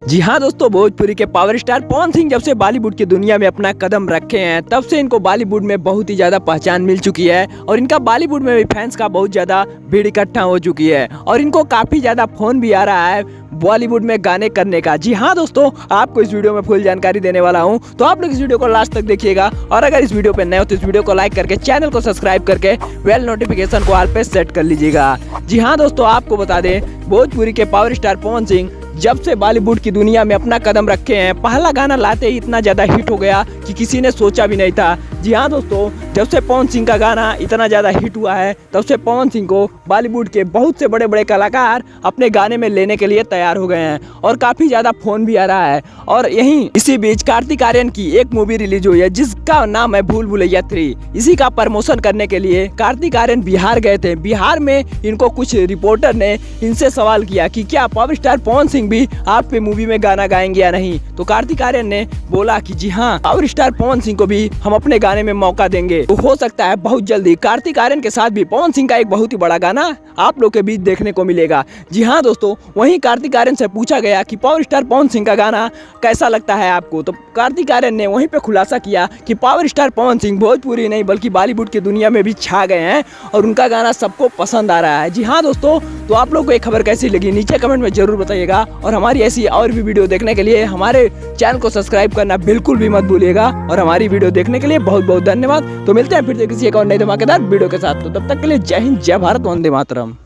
जी हाँ दोस्तों, भोजपुरी के पावर स्टार पवन सिंह जब से बॉलीवुड की दुनिया में अपना कदम रखे हैं तब से इनको बॉलीवुड में बहुत ही ज्यादा पहचान मिल चुकी है और इनका बॉलीवुड में भी फैंस का बहुत ज्यादा भीड़ इकट्ठा हो चुकी है और इनको काफी ज्यादा फोन भी आ रहा है बॉलीवुड में गाने करने का। जी हाँ दोस्तों, आपको इस वीडियो में फुल जानकारी देने वाला हूँ, तो आप लोग इस वीडियो को लास्ट तक देखिएगा और अगर इस वीडियो पे नए हो तो इस वीडियो को लाइक करके चैनल को सब्सक्राइब करके बेल नोटिफिकेशन को ऑल पे सेट कर लीजिएगा। जी हाँ दोस्तों, आपको बता दें भोजपुरी के पावर स्टार पवन सिंह जब से बॉलीवुड की दुनिया में अपना कदम रखे हैं, पहला गाना लाते ही इतना ज्यादा हिट हो गया कि किसी ने सोचा भी नहीं था। जी हाँ दोस्तों, जब से पवन सिंह का गाना इतना ज्यादा हिट हुआ है तब से पवन सिंह को बॉलीवुड के बहुत से बड़े बड़े कलाकार अपने गाने में लेने के लिए तैयार हो गए हैं और काफी ज्यादा फोन भी आ रहा है। और यहीं इसी बीच कार्तिक आर्यन की एक मूवी रिलीज हुई है जिसका नाम है भूल भुलैया 3। इसी का प्रमोशन करने के लिए कार्तिक आर्यन बिहार गए थे। बिहार में इनको कुछ रिपोर्टर ने इनसे सवाल किया कि क्या पावर स्टार पवन सिंह भी आपके मूवी में गाना गाएंगे या नहीं, तो कार्तिक आर्यन ने बोला कि जी हाँ, पावर स्टार पवन सिंह को भी हम अपने गाने में मौका देंगे। तो हो सकता है बहुत जल्दी कार्तिक आर्यन के साथ भी पवन सिंह का एक बहुत ही बड़ा गाना आप लोग के बीच देखने को मिलेगा। जी हाँ दोस्तों, वहीं कार्तिक आर्यन से पूछा गया कि पावर स्टार पवन सिंह का गाना कैसा लगता है आपको, तो कार्तिक आर्यन ने वहीं पे खुलासा किया कि पावर स्टार पवन सिंह भोजपुरी नहीं बल्कि बॉलीवुड की दुनिया में भी छा गए हैं और उनका गाना सबको पसंद आ रहा है। जी हाँ दोस्तों, तो आप लोग को ये खबर कैसी लगी नीचे कमेंट में जरूर बताइएगा और हमारी ऐसी और भी वीडियो देखने के लिए हमारे चैनल को सब्सक्राइब करना बिल्कुल भी मत भूलिएगा और हमारी वीडियो देखने के लिए बहुत बहुत धन्यवाद। तो मिलते हैं फिर से किसी एक और नई धमाकेदार वीडियो के साथ, तो तब तक के लिए जय हिंद, जय भारत, वंदे मातरम।